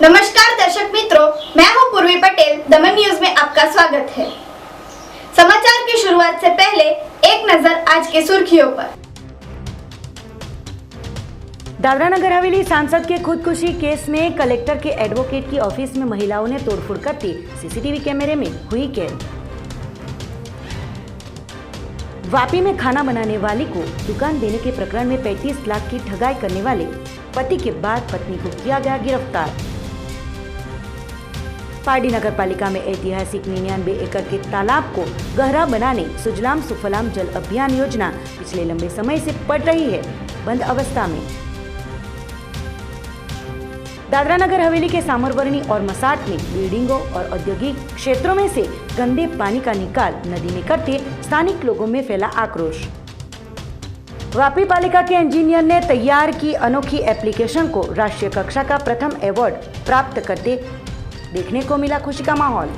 नमस्कार दर्शक मित्रों, मैं हूं पूर्वी पटेल। दमन न्यूज में आपका स्वागत है। समाचार की शुरुआत से पहले एक नजर आज की सुर्खियों पर। दादरा नगर हवेली सांसद के खुदकुशी केस में कलेक्टर के एडवोकेट की ऑफिस में महिलाओं ने तोड़फोड़ करते सीसीटीवी कैमरे में हुई कैद। वापी में खाना बनाने वाली को दुकान देने के प्रकरण में 35 लाख की ठगाई करने वाले पति के बाद पत्नी को किया गया गिरफ्तार। पार्डी नगर पालिका में ऐतिहासिक 99 एकड़ के तालाब को गहरा बनाने सुजलाम सुफलाम जल अभियान योजना पिछले लंबे समय से पड़ रही है बंद अवस्था में। दादरा नगर हवेली के सामरवर्णी और मसाट में बिल्डिंगों और औद्योगिक क्षेत्रों में से गंदे पानी का निकाल नदी में करते स्थानिक लोगों में फैला आक्रोश। वापी पालिका के इंजीनियर ने तैयार की अनोखी एप्लीकेशन को राष्ट्रीय कक्षा का प्रथम अवार्ड प्राप्त करते देखने को मिला खुशी का माहौल।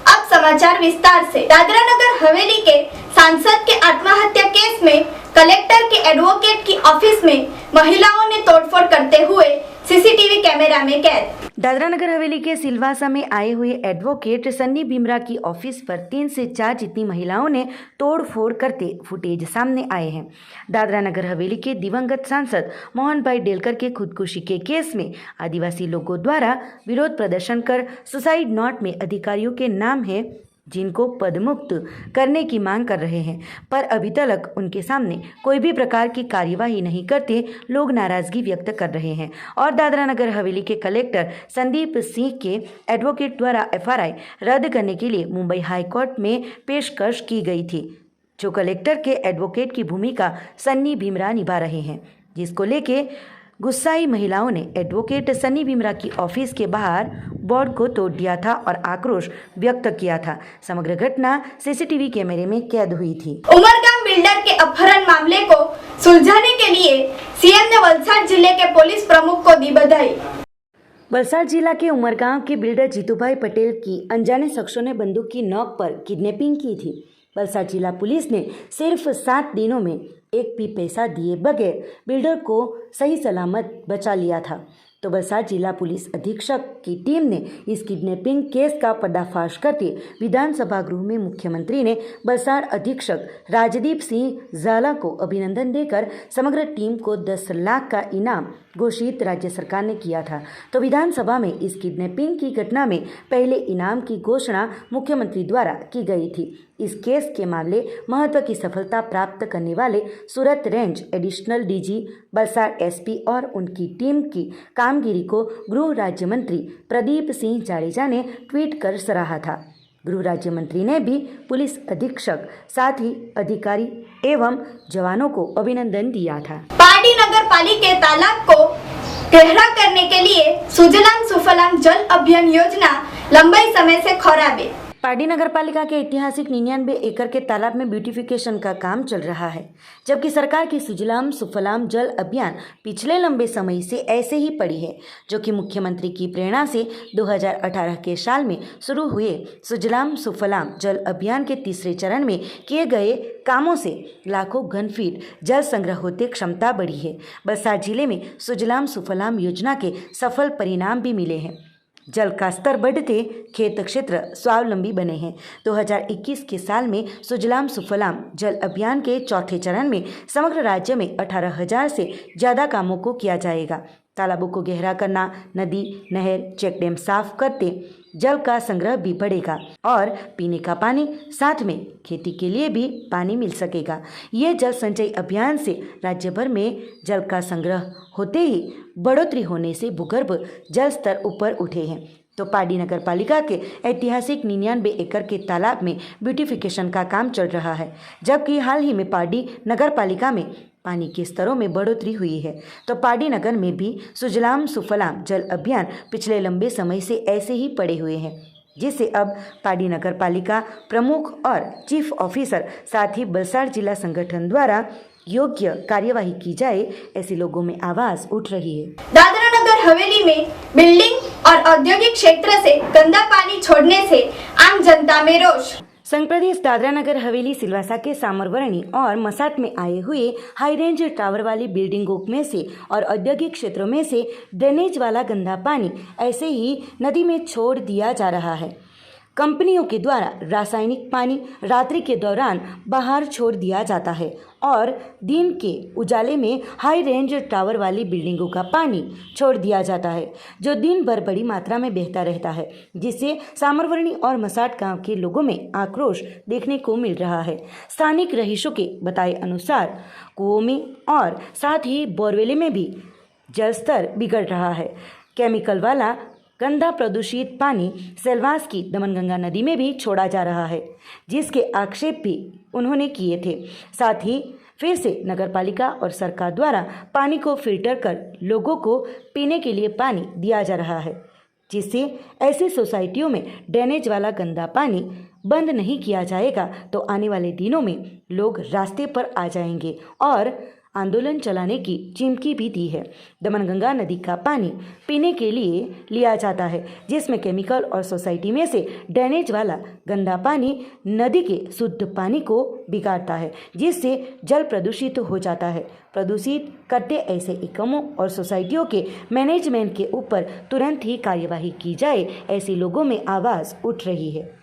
अब समाचार विस्तार से। दादरा नगर हवेली के सांसद के आत्महत्या केस में कलेक्टर के एडवोकेट की ऑफिस में महिलाओं ने तोड़फोड़ करते हुए सीसीटीवी कैमरा में कैद। दादरा नगर हवेली के सिलवासा में आए हुए एडवोकेट सन्नी भीमरा की ऑफिस पर 3 से 4 जितनी महिलाओं ने तोड़फोड़ करते फुटेज सामने आए हैं। दादरा नगर हवेली के दिवंगत सांसद मोहन भाई डेलकर के खुदकुशी के केस में आदिवासी लोगों द्वारा विरोध प्रदर्शन कर सुसाइड नोट में अधिकारियों के नाम है जिनको पदमुक्त करने की मांग कर रहे हैं, पर अभी तक उनके सामने कोई भी प्रकार की कार्यवाही नहीं करते लोग नाराजगी व्यक्त कर रहे हैं। और दादरा नगर हवेली के कलेक्टर संदीप सिंह के एडवोकेट द्वारा एफआरआई रद्द करने के लिए मुंबई हाई कोर्ट में पेशकश की गई थी, जो कलेक्टर के एडवोकेट की भूमिका सन्नी भीमरा निभा रहे हैं, जिसको लेके गुस्साई महिलाओं ने एडवोकेट सन्नी भीमरा की ऑफिस के बाहर बोर्ड को तोड़ दिया था और आक्रोश व्यक्त किया था। समग्र घटना सीसीटीवी कैमरे में कैद हुई थी। उमरगाम बिल्डर के अपहरण मामले को सुलझाने के लिए सीएम ने वलसाड जिले के पुलिस प्रमुख को दी बधाई। वलसाड जिला के उमरगांव के बिल्डर जीतूभाई पटेल की अनजाने शख्सों ने बंदूक की नोक पर किडनैपिंग की थी। वलसाड जिला पुलिस ने सिर्फ 7 दिनों में एक भी पैसा दिए बगैर बिल्डर को सही सलामत बचा लिया था। तो वलसाड जिला पुलिस अधीक्षक की टीम ने इस किडनैपिंग केस का पर्दाफाश करते विधानसभा गृह में मुख्यमंत्री ने वलसाड अधीक्षक राजदीप सिंह झाला को अभिनंदन देकर समग्र टीम को 10 लाख का इनाम घोषित राज्य सरकार ने किया था। तो विधानसभा में इस किडनैपिंग की घटना में पहले इनाम की घोषणा मुख्यमंत्री द्वारा की गई थी। इस केस के मामले महत्व की सफलता प्राप्त करने वाले Surat range additional DG Valsad SP और उनकी टीम की कामगिरी को गृह राज्य मंत्री प्रदीप सिंह जाडेजा ने ट्वीट कर सराहा था। गृह राज्य मंत्री ने भी पुलिस अधीक्षक साथ ही अधिकारी एवं जवानों को अभिनंदन दिया था। पार्डी नगर पालिका के तालाब को गहरा करने के लिए सुजलाम सुफलाम जल अभियान योजना लंबे समय से खराबे। पार्डी नगर पालिका के ऐतिहासिक 99 एकड़ के तालाब में ब्यूटिफिकेशन का काम चल रहा है, जबकि सरकार की सुजलाम सुफलाम जल अभियान पिछले लंबे समय से ऐसे ही पड़ी है, जो कि मुख्यमंत्री की प्रेरणा से 2018 के साल में शुरू हुए सुजलाम सुफलाम जल अभियान के तीसरे चरण में किए गए कामों से लाखों घन फीट जल संग्रह होते क्षमता बढ़ी है। वलसाड जिले में सुजलाम सुफलाम योजना के सफल परिणाम भी मिले हैं। जल का स्तर बढ़ते खेत क्षेत्र स्वावलंबी बने हैं। 2021 के साल में सुजलाम सुफलाम जल अभियान के चौथे चरण में समग्र राज्य में 18,000 से ज़्यादा कामों को किया जाएगा। तालाबों को गहरा करना, नदी, नहर, चेक डैम साफ करते जल का संग्रह भी बढ़ेगा और पीने का पानी साथ में खेती के लिए भी पानी मिल सकेगा। ये जल संचय अभियान से राज्य भर में जल का संग्रह होते ही बढ़ोतरी होने से भूगर्भ जल स्तर ऊपर उठे हैं। तो पार्डी नगर पालिका के ऐतिहासिक 99 एकड़ के तालाब में ब्यूटिफिकेशन का काम चल रहा है, जबकि हाल ही में पार्डी नगर पालिका में पानी के स्तरों में बढ़ोतरी हुई है। तो पार्डी नगर में भी सुजलाम सुफलाम जल अभियान पिछले लंबे समय से ऐसे ही पड़े हुए हैं, जिससे अब पार्डी नगर पालिका प्रमुख और चीफ ऑफिसर साथ ही वलसाड जिला संगठन द्वारा योग्य कार्यवाही की जाए, ऐसे लोगों में आवाज उठ रही है। दादरा नगर हवेली में बिल्डिंग और औद्योगिक क्षेत्र से गंदा पानी छोड़ने से आम जनता में रोष। संघ प्रदेश दादरा नगर हवेली सिलवासा के सामरवर्णी और मसाट में आए हुए हाई रेंज टावर वाली बिल्डिंगों में से और औद्योगिक क्षेत्रों में से ड्रेनेज वाला गंदा पानी ऐसे ही नदी में छोड़ दिया जा रहा है। कंपनियों के द्वारा रासायनिक पानी रात्रि के दौरान बाहर छोड़ दिया जाता है और दिन के उजाले में हाई रेंज टावर वाली बिल्डिंगों का पानी छोड़ दिया जाता है, जो दिन भर बड़ी मात्रा में बहता रहता है, जिससे सामरवर्णी और मसाट गांव के लोगों में आक्रोश देखने को मिल रहा है। स्थानिक रहीशों के बताए अनुसार कुओं में और साथ ही बोरवेले में भी जल स्तर बिगड़ रहा है। केमिकल वाला गंदा प्रदूषित पानी सेलवास की दमनगंगा नदी में भी छोड़ा जा रहा है, जिसके आक्षेप भी उन्होंने किए थे। साथ ही फिर से नगरपालिका और सरकार द्वारा पानी को फिल्टर कर लोगों को पीने के लिए पानी दिया जा रहा है, जिससे ऐसी सोसाइटियों में ड्रेनेज वाला गंदा पानी बंद नहीं किया जाएगा तो आने वाले दिनों में लोग रास्ते पर आ जाएंगे और आंदोलन चलाने की चिमकी भी दी है। दमनगंगा नदी का पानी पीने के लिए लिया जाता है, जिसमें केमिकल और सोसाइटी में से ड्रेनेज वाला गंदा पानी नदी के शुद्ध पानी को बिगाड़ता है, जिससे जल प्रदूषित हो जाता है। प्रदूषित करते ऐसे एकमों और सोसाइटियों के मैनेजमेंट के ऊपर तुरंत ही कार्यवाही की जाए, ऐसे लोगों में आवाज़ उठ रही है।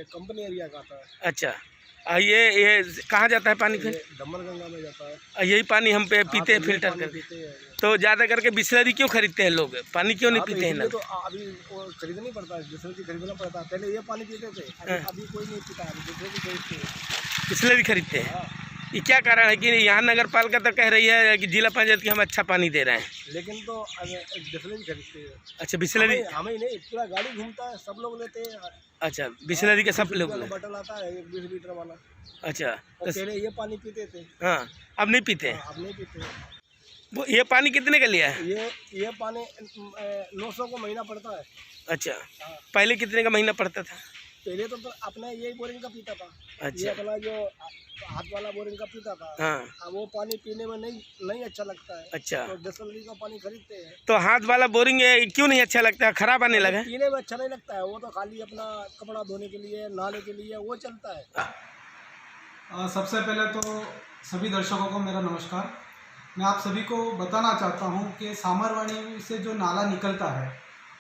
कंपनी एरिया का आता है। अच्छा, ये कहाँ जाता है पानी फिर? दमनगंगा में जाता है। यही पानी हम पे पीते हैं फिल्टर करके। तो ज़्यादा करके बिस्लरी क्यों खरीदते हैं लोग? पानी क्यों नहीं पीते हैं ना? तो अभी वो खरीदना नहीं पड़ता है, बिस्लरी खरीदना पड़ता है। पहले ये पानी पीते थे, अभी कोई नहीं पीता है, बिस्लरी खरीदते हैं। ये क्या कारण है कि यहाँ नगर पालिका तो कह रही है कि जिला पंचायत की हम अच्छा पानी दे रहे हैं, लेकिन तो बिस्लरी खरीदते हैं। अच्छा, बिस्लरी हमें नहीं, पूरा गाड़ी घूमता है, सब लोग लेते हैं। अच्छा, बिस्लरी के सब लोग बटल आता है 20 लीटर वाला। अच्छा, तो पहले ये पानी पीते थे। हाँ, अब नहीं पीते हैं। अब नहीं पीते। वो ये पानी कितने का लिया है? ये पानी 900 को महीना पड़ता है। अच्छा, पहले कितने का महीना पड़ता था? पहले तो अपना यही बोरिंग का पीता था। अच्छा, ये अपना जो हाथ वाला बोरिंग का पीता था। हाँ, अब वो पानी पीने में नहीं अच्छा लगता है। अच्छा, तो बिस्लरी का पानी खरीदते हैं। तो हाथ वाला बोरिंग क्यों नहीं अच्छा लगता है? खराब आने लगा? पीने में अच्छा नहीं लगता है, वो तो खाली अपना कपड़ा धोने के लिए, नहाने के लिए वो चलता है। सबसे पहले तो सभी दर्शकों को मेरा नमस्कार। मैं आप सभी को बताना चाहता हूं कि सामरवाणी से जो नाला निकलता है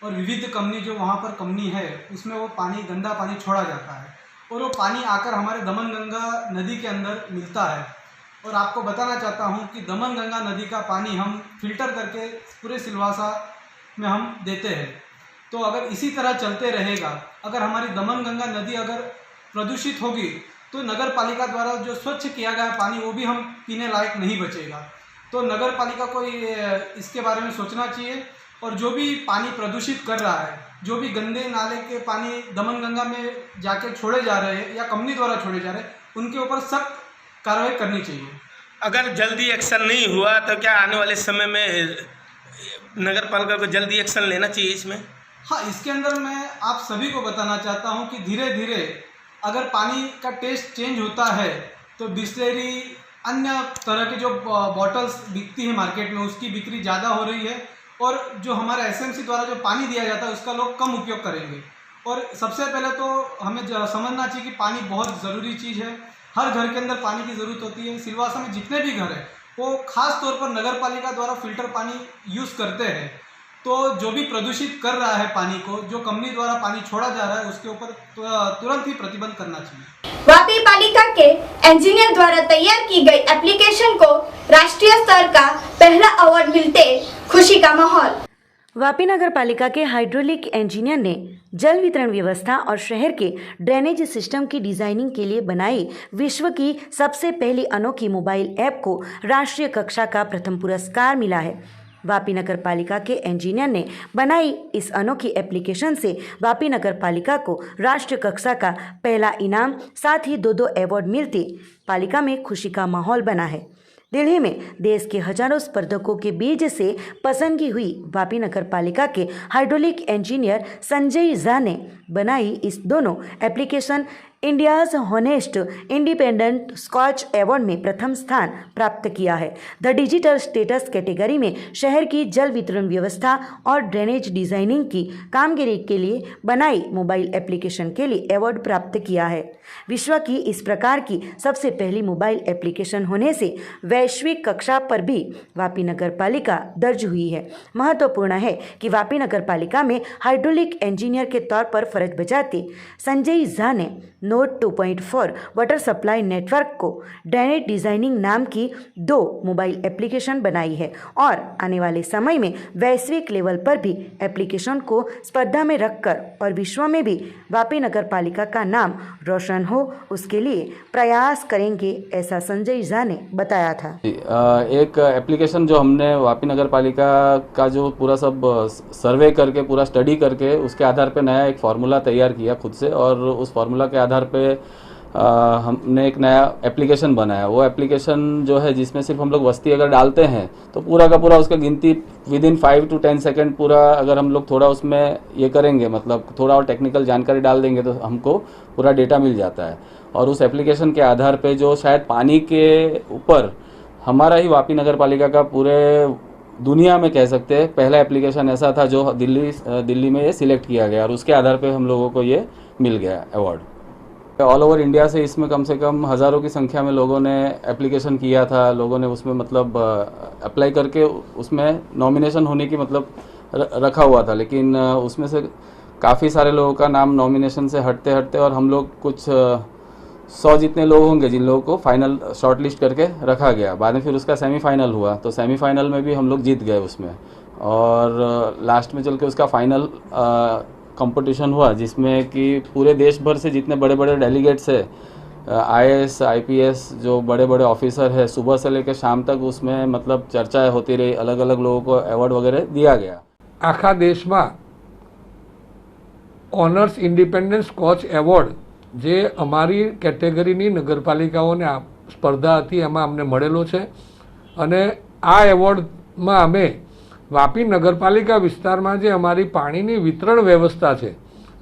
और विविध कंपनी जो वहां पर कंपनी है उसमें वो पानी, गंदा पानी छोड़ा जाता है और वो पानी आकर हमारे दमनगंगा नदी के अंदर मिलता है। और आपको बताना चाहता हूं कि दमनगंगा नदी का पानी हम फिल्टर करके पूरे सिलवासा में हम देते हैं। तो अगर इसी तरह चलते रहेगा, अगर हमारी दमनगंगा नदी अगर प्रदूषित होगी तो नगर पालिका द्वारा जो स्वच्छ किया गया पानी वो भी हम पीने लायक नहीं बचेगा। तो नगर पालिका को इसके बारे में सोचना चाहिए और जो भी पानी प्रदूषित कर रहा है, जो भी गंदे नाले के पानी दमनगंगा में जाके छोड़े जा रहे हैं या कंपनी द्वारा छोड़े जा रहे हैं, उनके ऊपर सख्त कार्रवाई करनी चाहिए। अगर जल्दी एक्शन नहीं हुआ तो क्या आने वाले समय में नगर पालिका को जल्दी एक्शन लेना चाहिए इसमें? हाँ, इसके अंदर मैं आप सभी को बताना चाहता हूँ कि धीरे धीरे अगर पानी का टेस्ट चेंज होता है तो बिस्लरी, अन्य तरह की जो बॉटल्स बिकती है मार्केट में, उसकी बिक्री ज़्यादा हो रही है और जो हमारे एसएमसी द्वारा जो पानी दिया जाता है उसका लोग कम उपयोग करेंगे। और सबसे पहले तो हमें समझना चाहिए कि पानी बहुत ज़रूरी चीज़ है। हर घर के अंदर पानी की ज़रूरत होती है। सिलवासा में जितने भी घर हैं वो खास तौर पर नगर पालिका द्वारा फिल्टर पानी यूज़ करते हैं। तो जो भी प्रदूषित कर रहा है पानी को, जो कंपनी द्वारा पानी छोड़ा जा रहा है, उसके ऊपर तुरंत ही प्रतिबंध करना चाहिए। वापी पालिका के इंजीनियर द्वारा तैयार की गई एप्लीकेशन को राष्ट्रीय स्तर का पहला अवार्ड मिलते खुशी का माहौल। वापी नगर पालिका के हाइड्रोलिक इंजीनियर ने जल वितरण व्यवस्था और शहर के ड्रेनेज सिस्टम की डिजाइनिंग के लिए बनाई विश्व की सबसे पहली अनोखी मोबाइल ऐप को राष्ट्रीय कक्षा का प्रथम पुरस्कार मिला है। वापी नगर पालिका के इंजीनियर ने बनाई इस अनोखी एप्लीकेशन से वापी नगर पालिका को राष्ट्रीय कक्षा का पहला इनाम, साथ ही 2 अवार्ड मिलते पालिका में खुशी का माहौल बना है। दिल्ली में देश के हजारों स्पर्धकों के बीच से पसंदगी हुई वापी नगर पालिका के हाइड्रोलिक इंजीनियर संजय झा ने बनाई इस दोनों application India's honest independent Skoch award में प्रथम स्थान प्राप्त किया है। द डिजिटल स्टेटस कैटेगरी में शहर की जल वितरण व्यवस्था और ड्रेनेज डिजाइनिंग की कामगिरी के लिए बनाई मोबाइल एप्लीकेशन के लिए अवार्ड प्राप्त किया है। विश्व की इस प्रकार की सबसे पहली मोबाइल एप्लीकेशन होने से वैश्विक कक्षा पर भी वापी नगर पालिका दर्ज हुई है। महत्वपूर्ण है कि वापी नगर पालिका में हाइड्रोलिक इंजीनियर के तौर पर फर्ज बजाते संजय झा ने नोट 2.4 वाटर सप्लाई नेटवर्क को ड्रेनेज डिजाइनिंग नाम की 2 मोबाइल एप्लीकेशन बनाई है और आने वाले समय में वैश्विक लेवल पर भी एप्लीकेशन को स्पर्धा में रखकर और विश्व में भी वापी नगर पालिका का नाम रोशन हो उसके लिए प्रयास करेंगे, ऐसा संजय झा ने बताया था। एक एप्लीकेशन जो हमने वापी नगर पालिका का जो पूरा सब सर्वे करके पूरा स्टडी करके उसके आधार पे नया एक फार्मूला तैयार किया खुद से और उस फार्मूला के आधार पे हमने एक नया एप्लीकेशन बनाया। वो एप्लीकेशन जो है जिसमें सिर्फ हम लोग वस्ती अगर डालते हैं तो पूरा का पूरा उसका गिनती विदिन 5 to 10 सेकेंड पूरा अगर हम लोग थोड़ा उसमें ये करेंगे मतलब थोड़ा और टेक्निकल जानकारी डाल देंगे तो हमको पूरा डेटा मिल जाता है। और उस एप्लीकेशन के आधार पे जो शायद पानी के ऊपर हमारा ही वापी नगर पालिका का पूरे दुनिया में कह सकते हैं पहला एप्लीकेशन ऐसा था जो दिल्ली में ये सिलेक्ट किया गया और उसके आधार पे हम लोगों को ये मिल गया अवार्ड। ऑल ओवर इंडिया से इसमें कम से कम हज़ारों की संख्या में लोगों ने एप्लीकेशन किया था। लोगों ने उसमें मतलब अप्लाई करके उसमें नॉमिनेशन होने की मतलब रखा हुआ था, लेकिन उसमें से काफ़ी सारे लोगों का नाम नॉमिनेशन से हटते हटते और हम लोग कुछ 100 जितने लोग होंगे जिन लोगों को फाइनल शॉर्टलिस्ट करके रखा गया। बाद में फिर उसका सेमीफाइनल हुआ तो सेमीफाइनल में भी हम लोग जीत गए उसमें और लास्ट में चल के उसका फाइनल कंपटीशन हुआ जिसमें कि पूरे देश भर से जितने बड़े बड़े डेलीगेट्स है IAS IPS जो बड़े बड़े ऑफिसर है सुबह से लेकर शाम तक उसमें मतलब चर्चाएं होती रही, अलग अलग लोगों को एवॉर्ड वगैरह दिया गया। आखा देश में ऑनर्स इंडिपेंडेंट स्कॉच एवॉर्ड जे अमारी कैटेगरीनी नगरपालिकाओने स्पर्धा हती एमां अमने मळेलो छे अने आ एवॉर्डमां अमे वापी नगरपालिका विस्तारमां जे अमारी पाणीनी वितरण व्यवस्था छे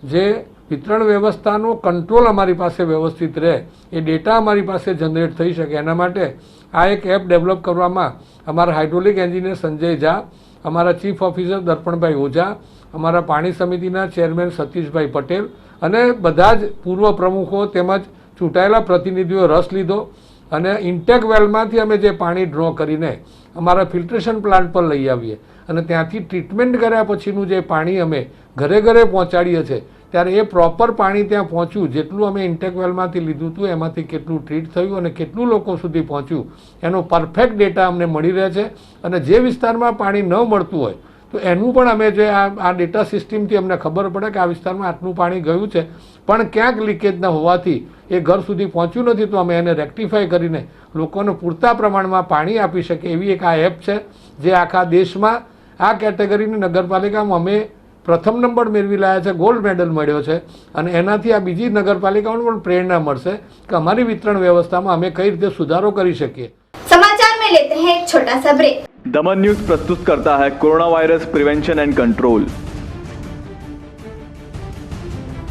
जे वितरण व्यवस्थानो कंट्रोल अमारी पासे व्यवस्थित रहे ए डेटा अमारी पासे जनरेट थई शके एना माटे आ एक एप डेवलप करवामां अमारा हाइड्रोलिक एंजीनियर संजय झा, अमारा चीफ ऑफिसर दर्पणभाई ओझा, अमारा पाणी समितिना चेरमेन सतीशभाई पटेल अने बधा ज पूर्व प्रमुखों तेमज चूंटायेला प्रतिनिधिओ रस लीधो अने इंटेक वेलमांथी अमे जे पाणी ड्रो करीने अमारा फिल्ट्रेशन प्लांट पर लई आवीए अने त्यांथी ट्रीटमेंट कर्या पछीनुं जे पाणी अमे घरे घरे पहोंचाडीए छे त्यारे ए प्रॉपर पाणी त्यां पहोंच्युं जेटલું अमे इंटेक वेलमांथी लीधुं हतुं एमांथी केटલું ट्रीट थयुं अने केटલું लोको सुधी पहोंच्युं एनो परफेक्ट डेटा अमने मळी रहे छे अने जे विस्तारमां पाणी न मळतुं होय तो एનું પણ અમે જે આ ડેટા સિસ્ટમથી અમને ખબર પડે કે આ વિસ્તારમાં આટલું પાણી ગયું છે પણ ક્યાંક લીકેજ ન હોવાથી એ ઘર સુધી પહોંચ્યું નથી તો અમે એને રેક્ટિફાઈ કરીને લોકોને પૂરતા પ્રમાણમાં પાણી આપી શકે એવી એક આ એપ છે જે આખા દેશમાં આ કેટેગરીની નગરપાલિકામાં અમે પ્રથમ નંબર મેળવી લાયા છે, ગોલ્ડ મેડલ મળ્યો છે અને એનાથી આ બીજી નગરપાલિકાઓને પણ પ્રેરણા મળશે કે અમારી વિતરણ વ્યવસ્થામાં અમે કઈ રીતે સુધારો કરી શકીએ। समाचार में लेते हैं एक छोटा सा ब्रेक। दमन न्यूज प्रस्तुत करता है corona virus prevention and control.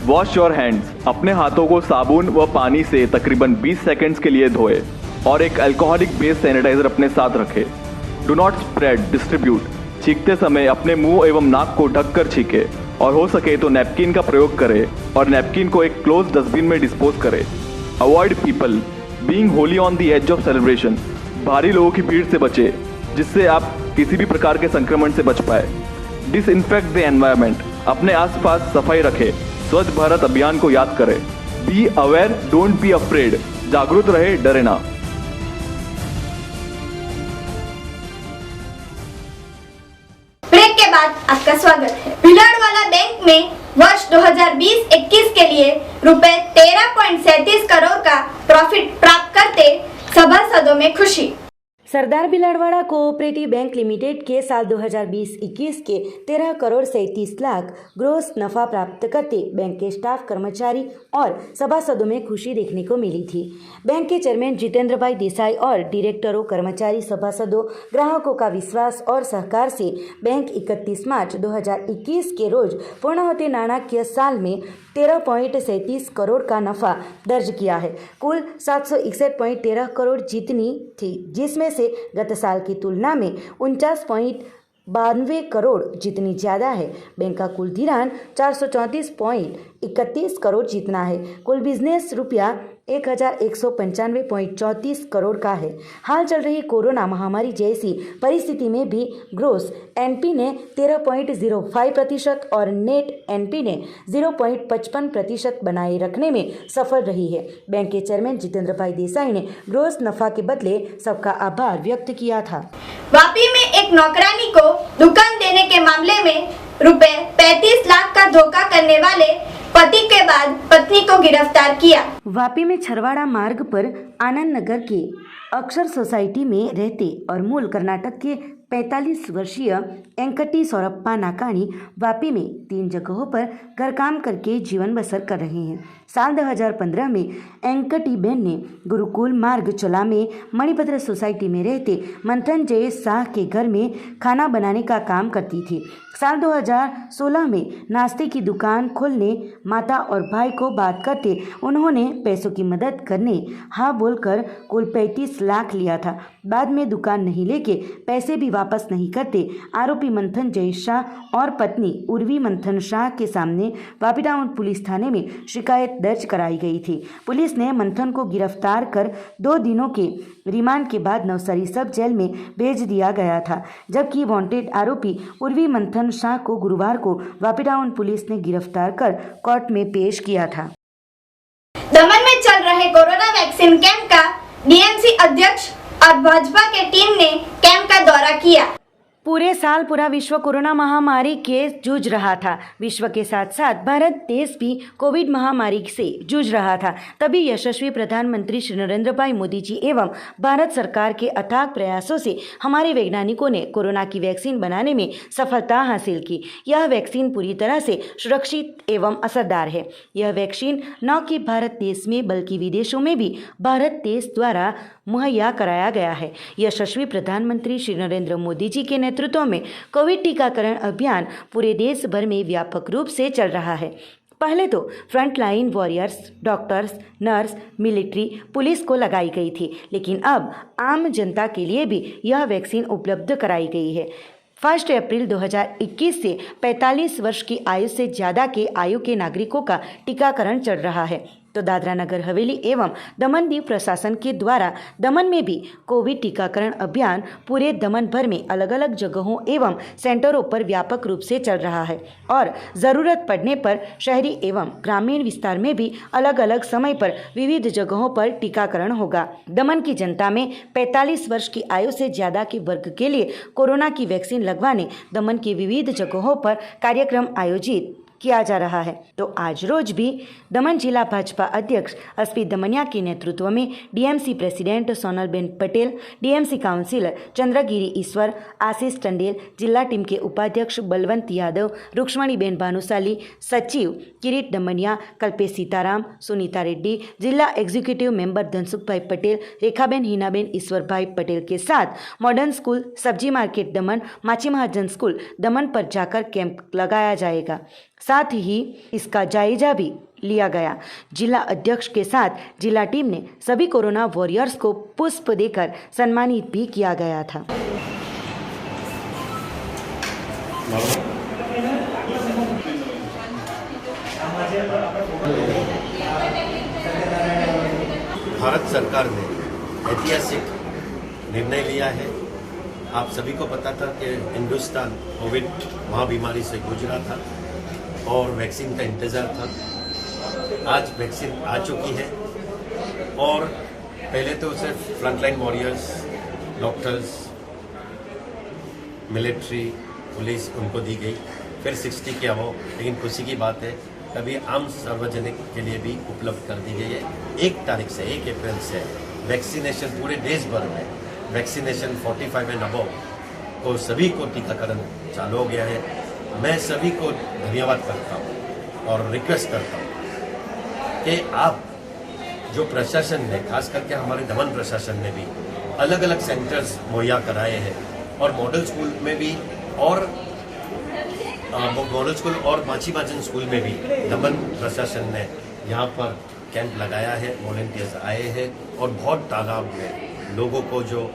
Wash your hands, अपने हाथों को साबुन व पानी से तकरीबन 20 सेकंड्स के लिए धोए और एक अल्कोहलिक बेस्ड सैनिटाइजर अपने साथ रखें। डू नॉट स्प्रेड डिस्ट्रीब्यूट, छींकते समय अपने मुंह एवं नाक को ढककर छींके और हो सके तो नैपकिन का प्रयोग करें और नैपकिन को एक क्लोज डस्टबिन में डिस्पोज करें। Avoid people being holy on the edge of celebration, भारी लोगों की भीड़ से बचे जिससे आप किसी भी प्रकार के संक्रमण से बच पाए। डिसइंफेक्ट द एनवायरनमेंट, अपने आसपास सफाई रखें। स्वच्छ भारत अभियान को याद करें। Be aware, don't be afraid, जागरूक रहे, डरे ना। ब्रेक के बाद आपका स्वागत है। भिलाड़वाला बैंक में वर्ष 2020-21 के लिए रुपए 13.37 करोड़ का प्रॉफिट प्राप्त करते सभासदों में खुशी। सरदार बिलाड़वाड़ा कोऑपरेटिव बैंक लिमिटेड के साल 2020-21 के 13 करोड़ 37 लाख ग्रोस नफा प्राप्त करते बैंक के स्टाफ, कर्मचारी और सभासदों में खुशी देखने को मिली थी। बैंक के चेयरमैन जितेंद्र भाई देसाई और डायरेक्टरों, कर्मचारी, सभासदों, ग्राहकों का विश्वास और सहकार से बैंक 31 मार्च 2021 के रोज पूर्ण होते नाणाकीय साल में 13.37 करोड़ का नफा दर्ज किया है। कुल 761.13 करोड़ जितनी थी, जिसमें से गत साल की तुलना में 49.92 करोड़ जितनी ज़्यादा है। बैंक का कुल धिराण 434.31 करोड़ जितना है। कुल बिजनेस रुपया 1195.34 करोड़ का है। हाल चल रही कोरोना महामारी जैसी परिस्थिति में भी ग्रोस एनपी ने 13.05% और नेट एनपी ने 0.55% बनाए रखने में सफल रही है। बैंक के चेयरमैन जितेंद्र भाई देसाई ने ग्रोस नफा के बदले सबका आभार व्यक्त किया था। वापी में एक नौकरानी को दुकान देने के मामले में रुपए 35 लाख का धोखा करने वाले पति के बाद पत्नी को गिरफ्तार किया। वापी में छरवाड़ा मार्ग पर आनंद नगर के अक्षर सोसाइटी में रहते और मूल कर्नाटक के 45 वर्षीय एंकटी सौरप्पा नाकानी वापी में 3 जगहों पर घर काम करके जीवन बसर कर रहे हैं। साल 2015 में एंकटी बहन ने गुरुकुल मार्ग चला में मणिभद्र सोसाइटी में रहते मंथन जय शाह के घर में खाना बनाने का काम करती थी। साल 2016 में नाश्ते की दुकान खोलने माता और भाई को बात करते उन्होंने पैसों की मदद करने हाँ बोलकर कुल 35 लाख लिया था। बाद में दुकान नहीं लेके पैसे भी वापस नहीं करते आरोपी मंथन जय शाह और पत्नी उर्वी मंथन शाह के सामने वापी टाउन पुलिस थाने में शिकायत दर्ज कराई गई थी। पुलिस ने मंथन को गिरफ्तार कर 2 दिनों के रिमांड के बाद नवसारी सब जेल में भेज दिया गया था, जबकि वांटेड आरोपी उर्वी मंथन शाह को गुरुवार को वापी टाउन पुलिस ने गिरफ्तार कर कोर्ट में पेश किया था। दमन में चल रहे कोरोना वैक्सीन कैंप का डीएमसी अध्यक्ष और भाजपा के टीम ने कैंप का दौरा किया। पूरे साल पूरा विश्व कोरोना महामारी के जूझ रहा था। विश्व के साथ साथ भारत देश भी कोविड महामारी से जूझ रहा था। तभी यशस्वी प्रधानमंत्री श्री नरेंद्र भाई मोदी जी एवं भारत सरकार के अथाग प्रयासों से हमारे वैज्ञानिकों ने कोरोना की वैक्सीन बनाने में सफलता हासिल की। यह वैक्सीन पूरी तरह से सुरक्षित एवं असरदार है। यह वैक्सीन न कि भारत देश में बल्कि विदेशों में भी भारत देश द्वारा मुहैया कराया गया है। यशस्वी प्रधानमंत्री श्री नरेंद्र मोदी जी के नेतृत्व में कोविड टीकाकरण अभियान पूरे देश भर में व्यापक रूप से चल रहा है। पहले तो frontline warriors, doctors, nurse, military, police को लगाई गई थी, लेकिन अब आम जनता के लिए भी यह वैक्सीन उपलब्ध कराई गई है। 1 अप्रैल 2021 से 45 वर्ष की आयु से ज़्यादा के आयु के नागरिकों का टीकाकरण चल रहा है। तो दादरा नगर हवेली एवं दमन दीव प्रशासन के द्वारा दमन में भी कोविड टीकाकरण अभियान पूरे दमन भर में अलग अलग जगहों एवं सेंटरों पर व्यापक रूप से चल रहा है और ज़रूरत पड़ने पर शहरी एवं ग्रामीण विस्तार में भी अलग अलग समय पर विविध जगहों पर टीकाकरण होगा। दमन की जनता में 45 वर्ष की आयु से ज़्यादा के वर्ग के लिए कोरोना की वैक्सीन लगवाने दमन की विविध जगहों पर कार्यक्रम आयोजित किया जा रहा है। तो आज रोज भी दमन जिला भाजपा अध्यक्ष एसपी दमनिया के नेतृत्व में DMC president Sonalben Patel, DMC councillor Chandragiri Ishwar, Ashish Tandel, जिला टीम के उपाध्यक्ष बलवंत यादव, रुक्ष्मणीबेन भानुशाली, सचिव किरीट दमनिया, कल्पेश सीताराम, सुनीता रेड्डी, जिला एग्जीक्यूटिव मेंबर धनसुख भाई पटेल, रेखाबेन हिनाबेन ईश्वर भाई पटेल के साथ मॉडर्न स्कूल, सब्जी मार्केट दमन, माची महाजन स्कूल दमन पर जाकर कैंप लगाया जाएगा। साथ ही इसका जायजा भी लिया गया। जिला अध्यक्ष के साथ जिला टीम ने सभी कोरोना वॉरियर्स को पुष्प देकर सम्मानित भी किया गया था। भारत सरकार ने ऐतिहासिक निर्णय लिया है। आप सभी को पता था कि हिंदुस्तान कोविड महाबीमारी से गुजरा था और वैक्सीन का इंतज़ार था। आज वैक्सीन आ चुकी है और पहले तो सिर्फ frontline warriors, doctors, military, police उनको दी गई, फिर 60 के अबव। लेकिन खुशी की बात है अभी आम सार्वजनिक के लिए भी उपलब्ध कर दी गई है। 1 तारीख से 1 अप्रैल से वैक्सीनेशन पूरे देश भर में वैक्सीनेशन 45 एंड अबव को सभी को टीकाकरण चालू हो गया है। मैं सभी को धन्यवाद करता हूँ और रिक्वेस्ट करता हूँ कि आप जो प्रशासन ने, खास करके हमारे दमन प्रशासन ने भी अलग अलग सेंटर्स मुहैया कराए हैं और मॉडल स्कूल में भी और मॉडल स्कूल और माची माजन स्कूल में भी दमन प्रशासन ने यहाँ पर कैंप लगाया है, वॉलंटियर्स आए हैं और बहुत तादाद में लोगों को जो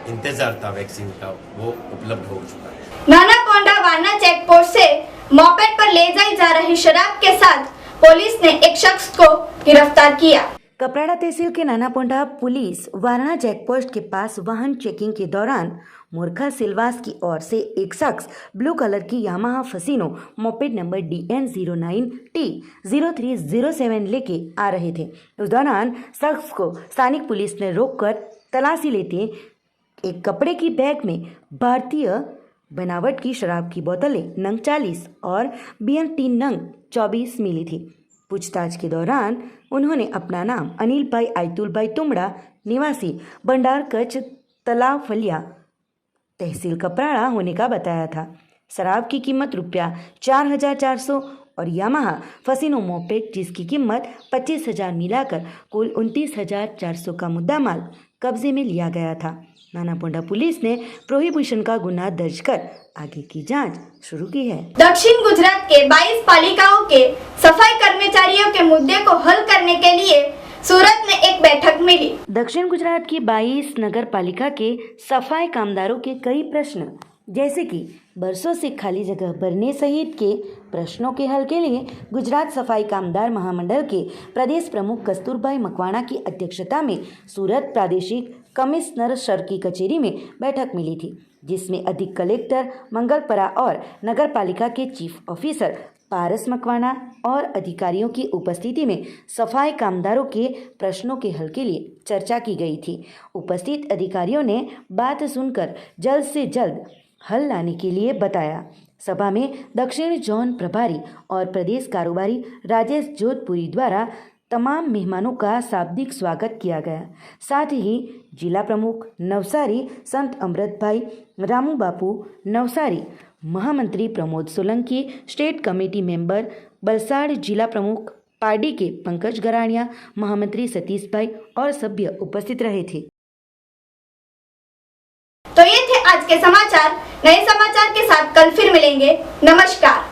इंतजार था वैक्सीन का वो उपलब्ध हो चुका है। नाना पोंडा वाना चेक पोस्ट से मॉपेड पर ले जाई जा रही शराब के साथ पुलिस ने एक शख्स को गिरफ्तार किया। कपराड़ा तहसील के नानापोंडा पुलिस वारणा चेकपोस्ट के पास वाहन चेकिंग के दौरान मूर्खा सिलवास की ओर से एक शख्स ब्लू कलर की Yamaha Fascino moped number DN09T0307 लेके आ रहे थे। उस दौरान शख्स को स्थानिक पुलिस ने रोककर तलाशी लेते एक कपड़े की बैग में भारतीय बनावट की शराब की बोतलें नंग 40 और बियर 3 नंग 24 मिली थी। पूछताछ के दौरान उन्होंने अपना नाम अनिल भाई आयतुल भाई तुमड़ा निवासी भंडार कच्छ तलाव फलिया तहसील कपराड़ा होने का बताया था। शराब की कीमत ₹4,400 और यामाहा फसीनो मोपेड जिसकी कीमत 25,000 मिलाकर कुल 29,400 का मुद्दा माल कब्जे में लिया गया था। नानापोंडा पुलिस ने प्रोहिबिशन का गुनाह दर्ज कर आगे की जांच शुरू की है। दक्षिण गुजरात के 22 पालिकाओं के सफाई कर्मचारियों के मुद्दे को हल करने के लिए सूरत में एक बैठक मिली। दक्षिण गुजरात की 22 नगर पालिका के सफाई कामदारों के कई प्रश्न जैसे कि बरसों से खाली जगह भरने सहित के प्रश्नों के हल के लिए गुजरात सफाई कामदार महामंडल के प्रदेश प्रमुख कस्तूरभाई मकवाणा की अध्यक्षता में सूरत प्रादेशिक कमिश्नर सर की कचेरी में बैठक मिली थी, जिसमें अधिक कलेक्टर मंगलपरा और नगर पालिका के चीफ ऑफिसर पारस मकवाणा और अधिकारियों की उपस्थिति में सफाई कामदारों के प्रश्नों के हल के लिए चर्चा की गई थी। उपस्थित अधिकारियों ने बात सुनकर जल्द से जल्द हल लाने के लिए बताया। सभा में दक्षिण जोन प्रभारी और प्रदेश कारोबारी राजेश जोधपुरी द्वारा तमाम मेहमानों का शाब्दिक स्वागत किया गया। साथ ही जिला प्रमुख नवसारी संत अमृत भाई रामू बापू नवसारी, महामंत्री Pramod Solanki, state committee member Valsad, जिला प्रमुख पार्टी के पंकज गरानिया, महामंत्री सतीश भाई और सभ्य उपस्थित रहे थे। तो ये थे आज के समाचार। नए समाचार के साथ कल फिर मिलेंगे। नमस्कार।